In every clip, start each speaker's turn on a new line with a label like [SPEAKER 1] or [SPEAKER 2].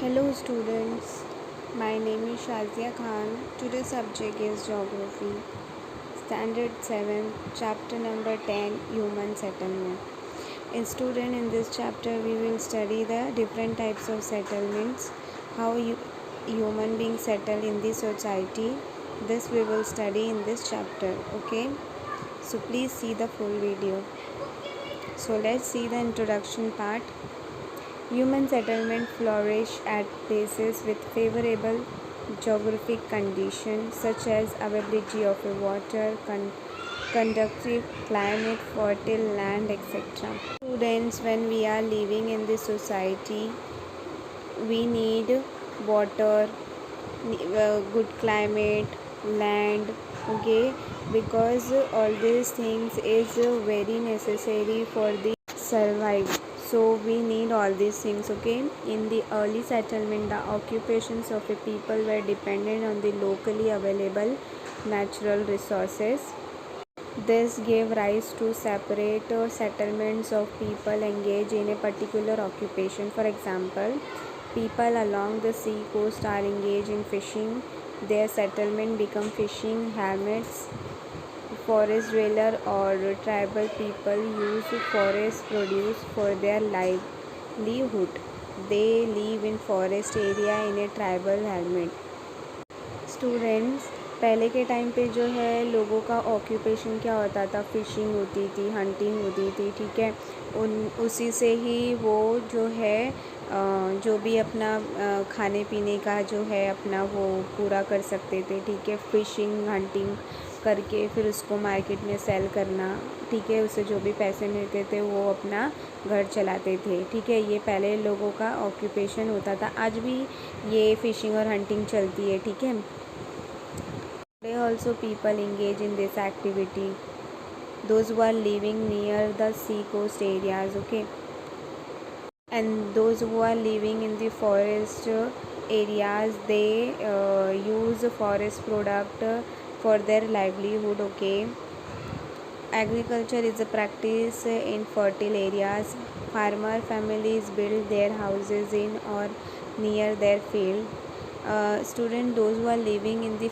[SPEAKER 1] Hello students, my name is Shazia Khan. Today's subject is Geography, Standard 7, Chapter number 10, Human Settlement. In this chapter we will study the different types of settlements, how human beings settle in the society. This we will study in this chapter, okay? So please see the full video. So let's see the introduction part. Human settlement flourish at places with favorable geographic conditions such as availability of water, conducive climate, fertile land, etc. Students, when we are living in this society, we need water, good climate, land, okay, because all these things is very necessary for the survive. So we need all these things, okay. In the early settlement, the occupations of the people were dependent on the locally available natural resources. This gave rise to separate settlements of people engaged in a particular occupation. For example, people along the sea coast are engaged in fishing. Their settlement become fishing hamlets. Forest dweller or tribal people use forest produce for their livelihood. They live in forest area in a tribal hamlet. Students, पहले के time पे जो है लोगों का occupation क्या होता था, फ़िशिंग होती थी, हंटिंग होती थी, ठीक है। उसी से ही वो जो है जो भी अपना खाने पीने का जो है अपना वो पूरा कर सकते थे, ठीक है। फ़िशिंग हंटिंग करके फिर उसको मार्केट में सेल करना, ठीक है। उससे जो भी पैसे मिलते थे वो अपना घर चलाते थे, ठीक है। ये पहले लोगों का ऑक्यूपेशन होता था। आज भी ये फ़िशिंग और हंटिंग चलती है, ठीक है। Today also people engage in this activity. Those who are living near the sea coast areas, okay, and those who are living in the forest areas, they use forest product for their livelihood, okay. Agriculture is a practice in fertile areas. Farmer families build their houses in or near their field. Student those who are living in the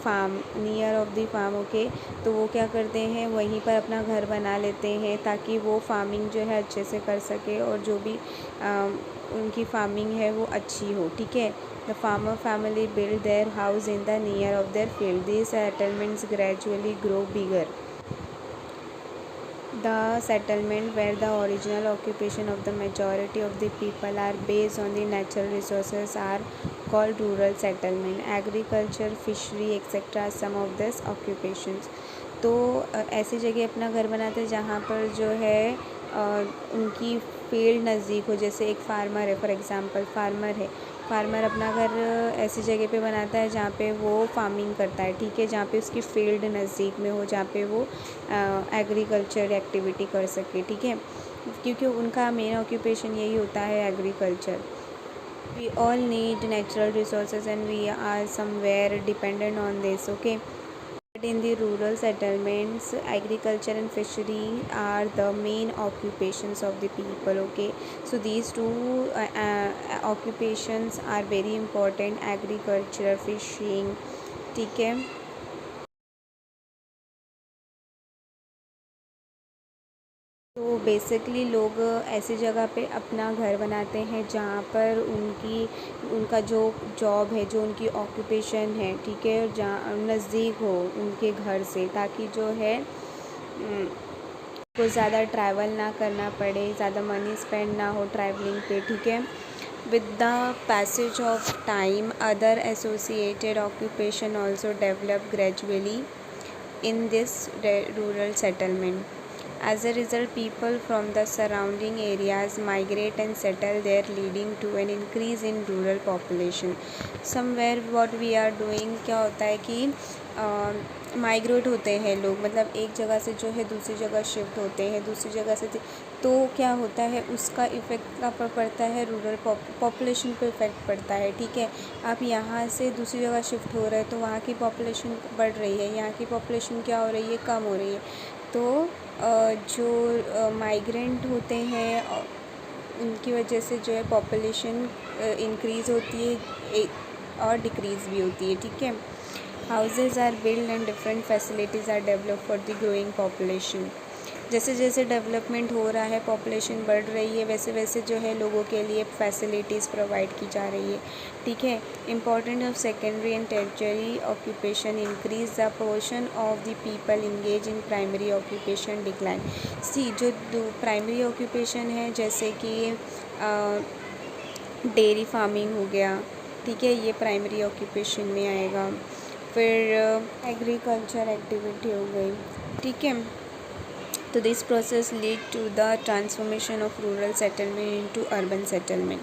[SPEAKER 1] farm, near of the farm, okay, तो वो क्या करते हैं, वहीं पर अपना घर बना लेते हैं ताकि वो फार्मिंग जो है अच्छे से कर सके और जो भी उनकी फार्मिंग है वो अच्छी हो, ठीक है। The farmer family build their house in the near of their field. These settlements gradually grow bigger. The settlement where the original occupation of the majority of the people are based on the natural resources are called rural settlement. Agriculture, fishery, etc. are some of these occupations. तो ऐसी जगह अपना घर बनाते हैं जहाँ पर जो है उनकी फील्ड नज़दीक हो। जैसे एक फार्मर है, फॉर एग्ज़ाम्पल फार्मर अपना घर ऐसी जगह पे बनाता है जहाँ पे वो फार्मिंग करता है, ठीक है, जहाँ पे उसकी फील्ड नज़दीक में हो, जहाँ पे वो एग्रीकल्चर एक्टिविटी कर सके, ठीक है, क्योंकि उनका मेन ऑक्यूपेशन यही होता है agriculture. We all need natural resources and we are somewhere dependent on this, okay. But in the rural settlements, agriculture and fishery are the main occupations of the people, okay. So these two occupations are very important, agriculture, fishing, ठीक है. तो basically लोग ऐसी जगह पे अपना घर बनाते हैं जहाँ पर उनका जो जॉब है, जो उनकी ऑक्यूपेशन है, ठीक है, जहाँ नज़दीक हो उनके घर से, ताकि जो है को ज़्यादा ट्रैवल ना करना पड़े, ज़्यादा मनी स्पेंड ना हो ट्रैवलिंग पे, ठीक है. With the passage of time, other associated occupation also develop gradually in this rural settlement. As a result, people from the surrounding areas migrate and settle there, leading to an increase in rural population. Somewhere what we are doing, क्या होता है कि migrate होते हैं लोग, मतलब एक जगह से जो है दूसरी जगह शिफ्ट होते हैं, दूसरी जगह से, तो क्या होता है उसका इफ़ेक्ट कहाँ पर पड़ता है, रूरल पॉपुलेशन पे इफ़ेक्ट पड़ता है, ठीक है. आप यहाँ से दूसरी जगह शिफ्ट हो रहे हैं तो वहाँ की पॉपुलेशन बढ़ रही है, यहाँ की पॉपुलेशन क्या हो रही है, कम हो रही है. तो जो माइग्रेंट होते हैं उनकी वजह से जो है पॉपुलेशन इंक्रीज़ होती है और डिक्रीज़ भी होती है, ठीक है। Houses are build and different facilities are develop for the growing population. जैसे जैसे डेवलपमेंट हो रहा है, पॉपुलेशन बढ़ रही है, वैसे वैसे जो है लोगों के लिए फैसिलिटीज़ प्रोवाइड की जा रही है, ठीक है। Important of secondary and tertiary occupation increase the portion of the people engage in primary occupation decline. See जो प्राइमरी ऑक्यूपेशन है, जैसे कि डेयरी फार्मिंग हो गया, ठीक है, ये प्राइमरी ऑक्यूपेशन में आएगा। फिर एग्रीकल्चर एक्टिविटी हो गई, ठीक है। तो this process lead to the transformation of rural settlement into urban settlement.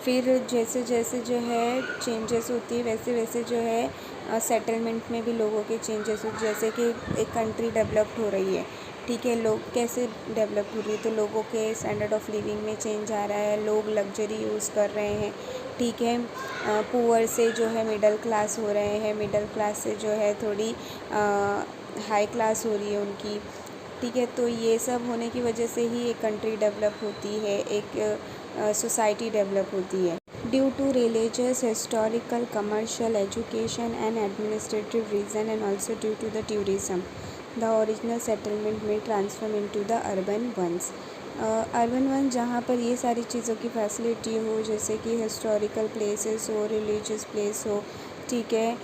[SPEAKER 1] फिर जैसे जैसे जो है चेंजेस होती है, वैसे वैसे जो है सेटलमेंट में भी लोगों के चेंजेस होते, जैसे कि एक कंट्री डेवलप्ड हो रही है, ठीक है, लोग कैसे डेवलप हो रही है, तो लोगों के स्टैंडर्ड ऑफ लिविंग में चेंज आ रहा है, लोग लग्जरी यूज़ कर रहे हैं, ठीक है। पुअर से जो है मिडिल क्लास हो रहे हैं, मिडिल क्लास से जो है थोड़ी हाई क्लास हो रही है उनकी, ठीक है। तो ये सब होने की वजह से ही एक कंट्री डेवलप होती है, एक सोसाइटी डेवलप होती है। Due to religious, historical, commercial, education and administrative reason and also due to the tourism the original settlement में transform into the urban ones. Urban one जहाँ पर ये सारी चीज़ों की फैसिलिटी हो, जैसे कि हिस्टोरिकल प्लेसेस हो, रिलीजियस प्लेस हो, ठीक है,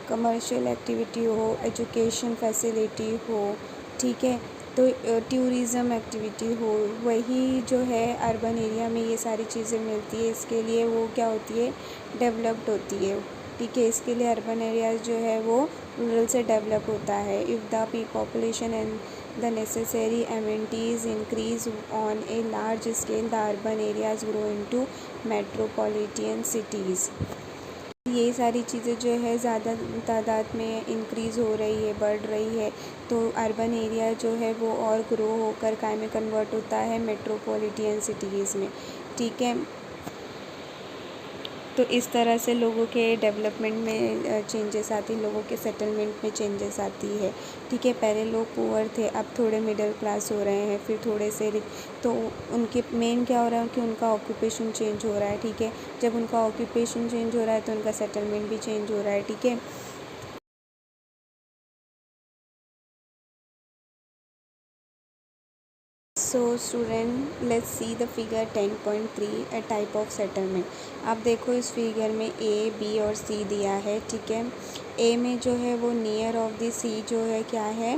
[SPEAKER 1] कमर्शियल एक्टिविटी हो, एजुकेशन फैसिलिटी हो, ठीक है, तो टूरिज़म एक्टिविटी हो, वही जो है अर्बन एरिया में ये सारी चीज़ें मिलती है। इसके लिए वो क्या होती है, डेवलप्ड होती है, ठीक है। इसके लिए अर्बन एरिया जो है वो रूरल से डेवलप होता है। If the population and the necessary amenities increase on a large scale, the urban areas grow into metropolitan cities. ये सारी चीज़ें जो है ज़्यादा तादाद में इंक्रीज़ हो रही है, बढ़ रही है, तो अर्बन एरिया जो है वो और ग्रो होकर काय में कन्वर्ट होता है, मेट्रोपॉलिटन सिटीज़ में, ठीक है। तो इस तरह से लोगों के डेवलपमेंट में चेंजेस आती है, लोगों के सेटलमेंट में चेंजेस आती है, ठीक है। पहले लोग पुअर थे, अब थोड़े मिडिल क्लास हो रहे हैं, फिर थोड़े से रिच, तो उनके मेन क्या हो रहा है कि उनका ऑक्यूपेशन चेंज हो रहा है, ठीक है। जब उनका ऑक्यूपेशन चेंज हो रहा है तो उनका सेटलमेंट भी चेंज हो रहा है, ठीक है। So student, let's see the figure 10.3 A type of settlement. आप देखो इस फिगर में ए, बी और सी दिया है, ठीक है। ए में जो है वो नियर ऑफ द सी जो है क्या है,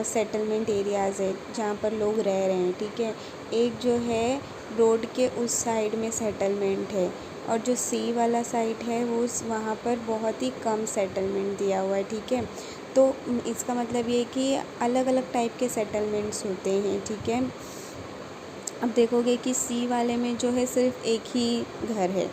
[SPEAKER 1] सेटलमेंट एरियाज़ है जहाँ पर लोग रह रहे हैं, ठीक है। एक जो है रोड के उस साइड में सेटलमेंट है, और जो सी वाला साइड है वो वहाँ पर बहुत ही कम सेटलमेंट दिया हुआ है, ठीक है। तो इसका मतलब ये है कि अलग अलग टाइप के सेटलमेंट्स होते हैं, ठीक है। अब देखोगे कि सी वाले में जो है सिर्फ एक ही घर है,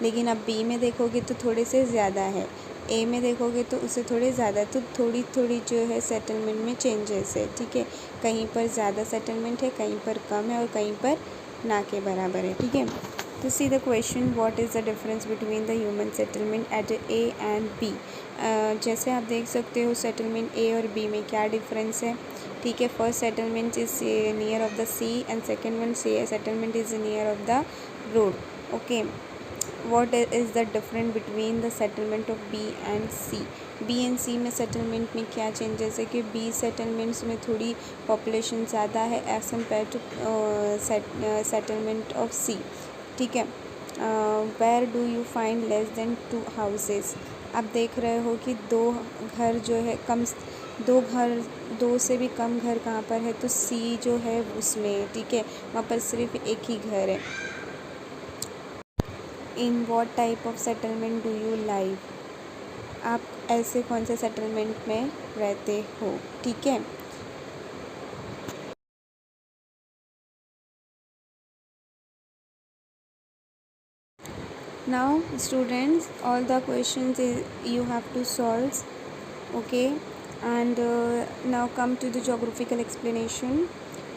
[SPEAKER 1] लेकिन अब बी में देखोगे तो थोड़े से ज़्यादा है, ए में देखोगे तो उससे थोड़े ज़्यादा, तो थोड़ी थोड़ी जो है सेटलमेंट में चेंजेस है, ठीक है। कहीं पर ज़्यादा सेटलमेंट है, कहीं पर कम है और कहीं पर ना के बराबर है, ठीक है। तो see the question, what is the difference between the human settlement at A and B. जैसे आप देख सकते हो सेटलमेंट ए और बी में क्या डिफरेंस है, ठीक है। First settlement is near of the sea and second one settlement is near of the road, okay. What is the difference between the settlement of B and C. B and C में settlement में क्या changes है कि B settlements में थोड़ी population ज़्यादा है as compare to settlement of C, ठीक है। Where do you find less than 2 houses. आप देख रहे हो कि घर जो है दो से भी कम घर कहाँ पर है, तो सी जो है उसमें, ठीक है, वहाँ पर सिर्फ एक ही घर है। In what type of settlement do you live. आप ऐसे कौन से सेटलमेंट में रहते हो, ठीक है। Now students, all the questions you have to solve, okay. And now come to the geographical explanation.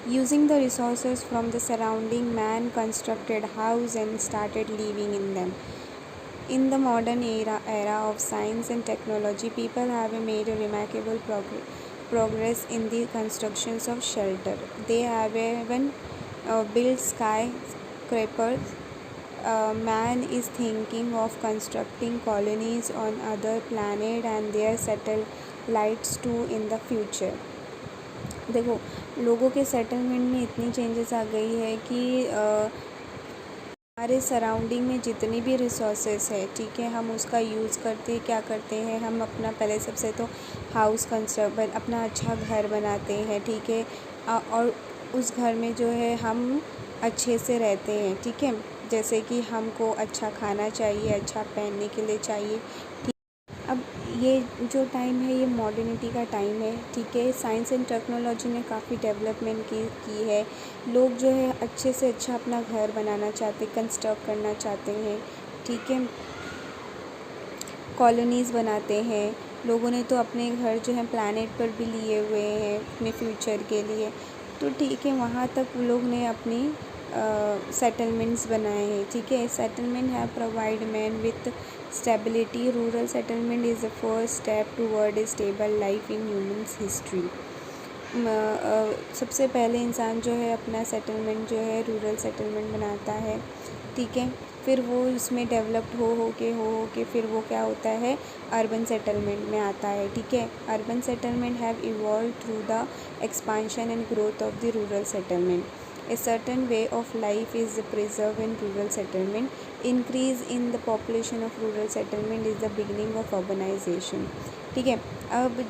[SPEAKER 1] Using the resources from the surrounding, man constructed house and started living in them. In the modern era of science and technology, people have made a remarkable progress in the constructions of shelter. They have even build skyscrapers. Man is thinking of constructing colonies on other planet and their satellites too in the future. देखो, लोगों के settlement में इतनी changes आ गई है कि हमारे surrounding में जितनी भी रिसोर्सेज है, ठीक है, हम उसका यूज़ करते क्या करते हैं, हम अपना पहले सबसे तो हाउस कंस्ट्रक्ट अपना अच्छा घर बनाते हैं, ठीक है, और उस घर में जो है हम अच्छे से रहते हैं, ठीक है, जैसे कि हमको अच्छा खाना चाहिए, अच्छा पहनने के लिए चाहिए। अब ये जो टाइम है ये मॉडर्निटी का टाइम है, ठीक है, साइंस एंड टेक्नोलॉजी ने काफ़ी डेवलपमेंट की है। लोग जो है अच्छे से अच्छा अपना घर बनाना चाहते, कंस्ट्रक्ट करना चाहते हैं, ठीक है, कॉलोनीज़ बनाते हैं। लोगों ने तो अपने घर जो है प्लैनेट पर भी लिए हुए हैं अपने फ्यूचर के लिए, तो ठीक है, वहाँ तक लोग ने अपनी सेटलमेंट्स बनाए हैं, ठीक है। Settlement have provide man with stability. Rural settlement is the first step toward A stable life in humans history. सबसे पहले इंसान जो है अपना सेटलमेंट जो है रूरल सेटलमेंट बनाता है, ठीक है, फिर वो उसमें डेवलप्ड हो के फिर वो क्या होता है, अर्बन सेटलमेंट में आता है, ठीक है। Urban settlement have evolve through the expansion and growth of the rural settlement. A certain way of life is preserved in rural settlement. Increase in the population of rural settlement is the beginning of urbanization. ठीक है, अब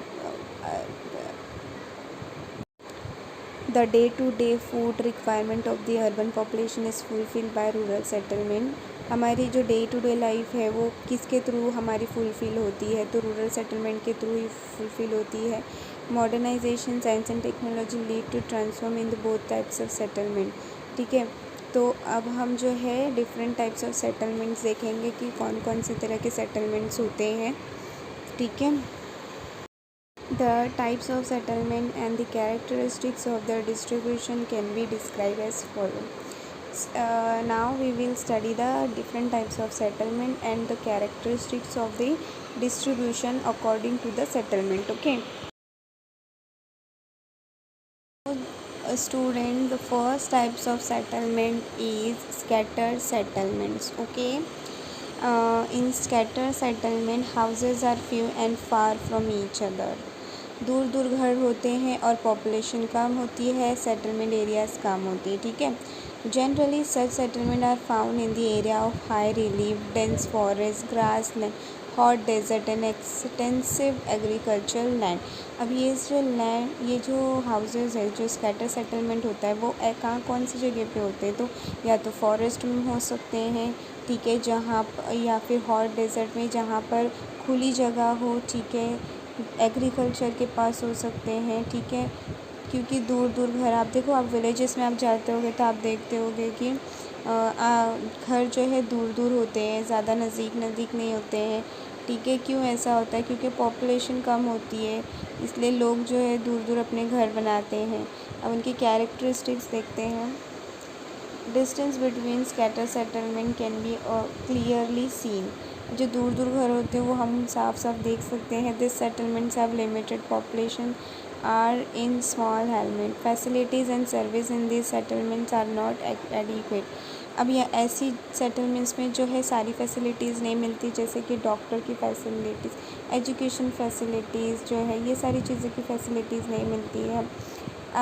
[SPEAKER 1] the day-to-day food requirement of the urban population is fulfilled by rural settlement. हमारी जो day to day life है वो किसके through हमारी fulfil होती है, तो रूरल सेटलमेंट के थ्रू ही फुलफ़िल होती है। Modernisation, science and technology lead to transform in the both types of settlement, ठीक है। तो अब हम जो है डिफरेंट टाइप्स ऑफ सेटलमेंट्स देखेंगे कि कौन कौन से तरह के सेटलमेंट्स होते हैं, ठीक है। The types of settlement and the characteristics of their distribution can be described as follows. Now we will study the different types of settlement and the characteristics of the distribution according to the settlement, okay. Student, the first types of settlement is scattered settlements, okay. In scattered settlement houses are few and far from each other. दूर दूर घर होते हैं और population कम होती है, settlement areas कम होती है, ठीक है। Generally such settlement are found in the area of high relief, dense forest, grass land, hot desert and extensive agriculture land. अब ये जो हाउसेज है, जो स्कैटर सेटलमेंट होता है, वो कहाँ कौन सी जगह पे होते हैं, तो या तो फॉरेस्ट में हो सकते हैं, ठीक है, जहाँ या फिर हॉट डेजर्ट में जहाँ पर खुली जगह हो, ठीक है, एग्रीकल्चर के पास हो सकते हैं, ठीक है, क्योंकि दूर दूर घर, आप देखो, आप विलेजेस में आप जाते होगे तो आप देखते होगे कि घर जो है दूर दूर होते हैं, ज़्यादा नज़दीक नहीं होते हैं, ठीक है। क्यों ऐसा होता है, क्योंकि पॉपुलेशन कम होती है, इसलिए लोग जो है दूर दूर अपने घर बनाते हैं। अब उनकी कैरेक्टरिस्टिक्स देखते हैं। Distance between scatter settlement can be clearly seen. जो दूर दूर घर होते हैं वो हम साफ साफ देख सकते हैं। This settlements have limited population are in small हेलमेट, facilities and service in this settlements are not adequate. अब यह ऐसी सेटलमेंट्स में जो है सारी फैसिलिटीज़ नहीं मिलती, जैसे कि डॉक्टर की फैसिलिटीज़, एजुकेशन फैसिलिटीज़ जो है, ये सारी चीज़ों की फैसिलिटीज़ नहीं मिलती है।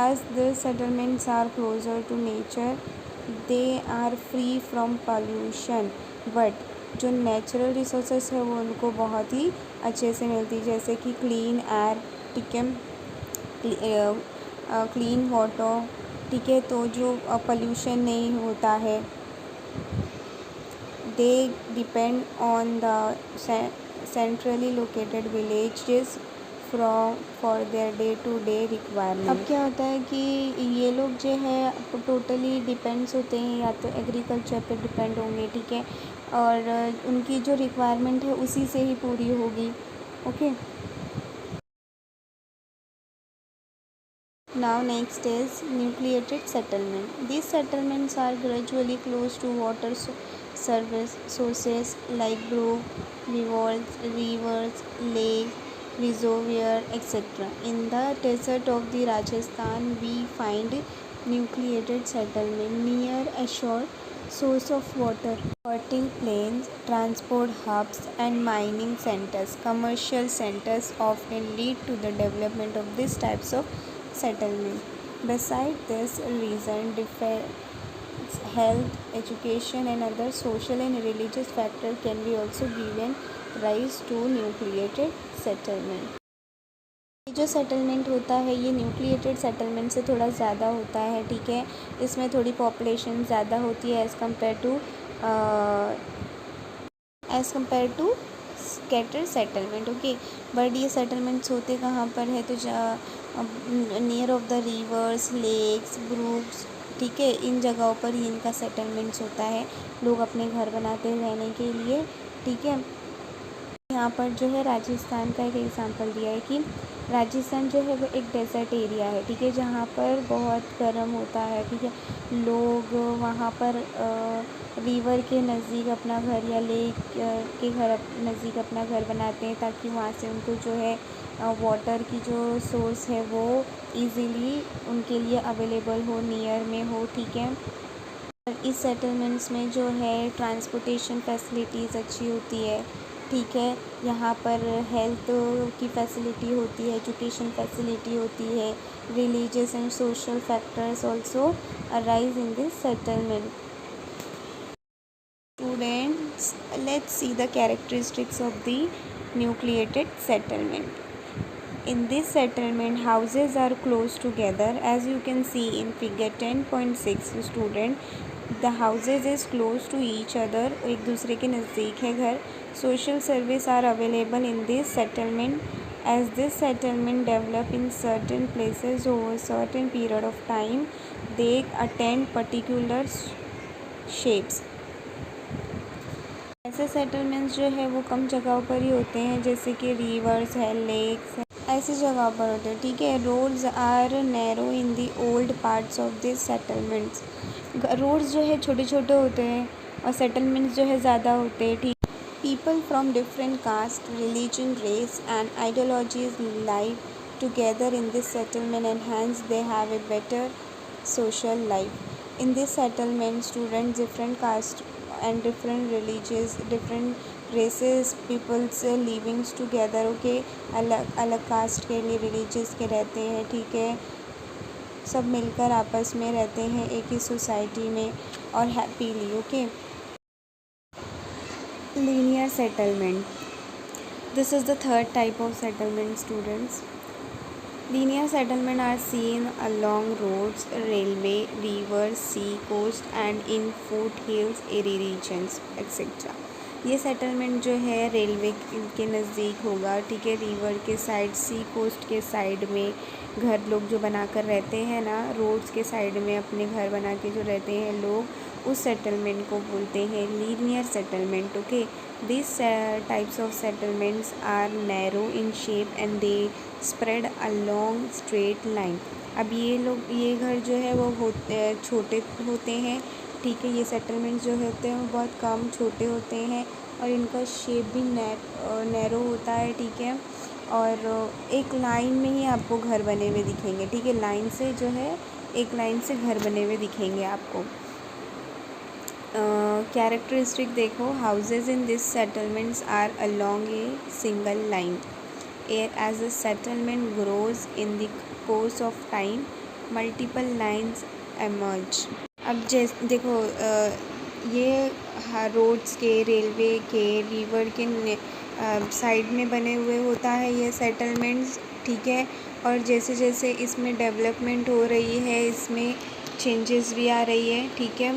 [SPEAKER 1] As the settlements are closer to nature, they are free from pollution, but जो नेचुरल रिसोर्सेस है वो उनको बहुत ही अच्छे से मिलती है, जैसे कि क्लीन एयर, ठीक है, क्लीन वाटर, ठीक है, तो जो पॉल्यूशन नहीं होता है। They depend on the centrally located villages for their day to day requirement. अब क्या होता है कि ये लोग जो है टोटली डिपेंड्स होते हैं, या तो एग्रीकल्चर पे डिपेंड होंगे, ठीक है, और उनकी जो रिक्वायरमेंट है उसी से ही पूरी होगी, okay. Now next is nucleated settlement. These settlements are gradually close to water service sources like brook, rivers, lakes, reservoir, etc. In the desert of the Rajasthan, we find nucleated settlement near a shore source of water, fertile plains, transport hubs, and mining centers. Commercial centers often lead to the development of these types of settlement. Beside this reason, health, education, and other social and religious factors can be also given rise to nucleated settlement. ये जो settlement होता है ये nucleated settlement से थोड़ा ज़्यादा होता है, ठीक है। इसमें थोड़ी पॉपुलेशन ज़्यादा होती है as compare to scatter settlement, okay. But ये सेटलमेंट्स होते कहाँ पर है, तो near of the rivers, lakes, brooks, ठीक है, इन जगहों पर ही इनका सेटलमेंट्स होता है। लोग अपने घर बनाते हैं रहने के लिए, ठीक है। यहाँ पर जो है राजस्थान का एक एग्ज़ाम्पल दिया है कि राजस्थान जो है वो एक डेजर्ट एरिया है, ठीक है, जहाँ पर बहुत गर्म होता है, ठीक है। लोग वहाँ पर रिवर के नज़दीक अपना घर या लेक के घर नज़दीक अपना घर बनाते हैं ताकि वहाँ से उनको जो है वाटर की जो सोर्स है वो इजीली उनके लिए अवेलेबल हो, नियर में हो, ठीक है। इस सेटलमेंट्स में जो है ट्रांसपोर्टेशन फैसिलिटीज़ अच्छी होती है, ठीक है। यहाँ पर हेल्थ की फैसिलिटी होती है, एजुकेशन फैसिलिटी होती है, religious and social factors also arise in this settlement. Students, let's see the characteristics of the nucleated settlement. In this settlement, houses are close together. As you can see in figure 10.6, student, the houses is close to each other. एक दूसरे के नज़दीक है घर. Social service are available in this settlement. As this settlement develop in certain places over certain period of time, they attain particular shapes. ऐसे settlements जो है वो कम जगहों पर ही होते हैं, जैसे कि रिवर्स है, लेक्स है, ऐसी जगह पर होते हैं, ठीक है। Roads are narrow in the old parts of this settlements. Roads जो है छोटे छोटे होते हैं और सेटलमेंट्स जो है ज़्यादा होते हैं, ठीक। People from different caste, religion, race and ideologies live together in this settlement and hence they have a better social life. In this settlement, students different caste and different religions, different races, peoples living together, okay, अलग अलग cast के लिए religious के रहते हैं, ठीक है। सब मिलकर आपस में रहते हैं एक ही सोसाइटी में और happily, okay. linear settlement, this is the third type of settlement, students. Linear settlement are seen along roads, railway, rivers, sea coast and in foothills regions etc. ये सेटलमेंट जो है रेलवे के नज़दीक होगा, ठीक है, रिवर के साइड, सी coast के साइड में घर लोग जो बनाकर रहते हैं ना, रोड्स के साइड में अपने घर बना के जो रहते हैं लोग, उस सेटलमेंट को बोलते हैं linear settlement, okay. This types of settlements are narrow in shape and they spread along straight line. अब ये घर जो है वो छोटे होते हैं, ठीक है। ये सेटलमेंट्स जो होते हैं वो बहुत कम छोटे होते हैं और इनका शेप भी नैरो होता है, ठीक है। और एक लाइन में ही आपको घर बने हुए दिखेंगे, ठीक है। लाइन से जो है एक लाइन से घर बने हुए दिखेंगे आपको. कैरेक्टरिस्टिक देखो, houses in this settlements are along a single line. As the settlement grows in the course of time, multiple lines emerge. अब देखो ये रोड्स के, रेलवे के, रिवर के साइड में बने हुए होता है ये सेटलमेंट्स, ठीक है। और जैसे जैसे इसमें डेवलपमेंट हो रही है, इसमें चेंजेस भी आ रही है, ठीक है।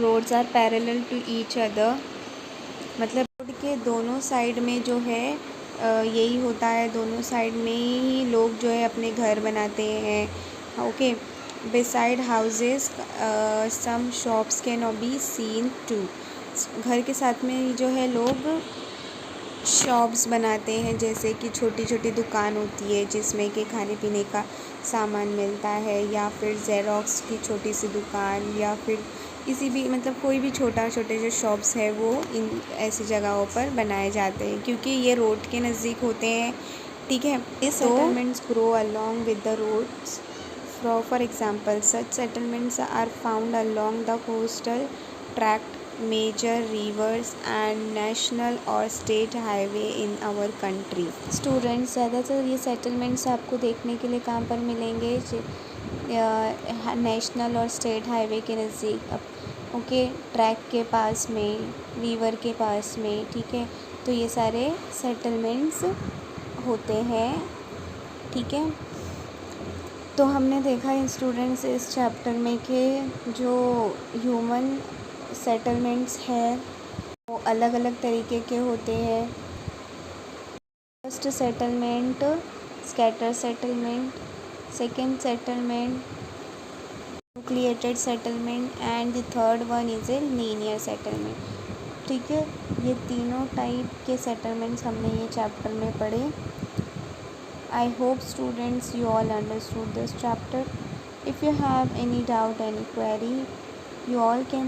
[SPEAKER 1] Roads are parallel to each other, मतलब रोड के दोनों साइड में जो है यही होता है, दोनों साइड में ही लोग जो है अपने घर बनाते हैं, okay. Beside houses some shops can be seen too. घर के साथ में जो है लोग शॉप्स बनाते हैं, जैसे कि छोटी छोटी दुकान होती है जिसमें कि खाने पीने का सामान मिलता है, या फिर जेरोक्स की छोटी सी दुकान, या फिर किसी भी मतलब कोई भी छोटे जो शॉप्स है वो इन ऐसी जगहों पर बनाए जाते हैं क्योंकि ये रोड के नज़दीक होते हैं, ठीक है। ये settlements grow along with the roads grow. For example, such settlements are found along the coastal tract, major rivers and national or state highway in our country. Students, ज़्यादातर ये सेटलमेंट्स आपको देखने के लिए कहाँ पर मिलेंगे? नेशनल और स्टेट हाईवे के नज़दीक, ओके, ट्रैक के पास में, रिवर के पास में, ठीक है। तो ये सारे सेटलमेंट्स होते हैं, ठीक है। तो हमने देखा इन स्टूडेंट्स इस चैप्टर में कि जो ह्यूमन सेटलमेंट्स हैं वो अलग अलग तरीके के होते हैं। First settlement scatter settlement, second settlement nucleated settlement and the third one is a linear settlement, ठीक है। ये तीनों टाइप के सेटलमेंट्स हमने ये चैप्टर में पढ़े। I hope students you all understood this chapter. If you have any doubt, any query, you all can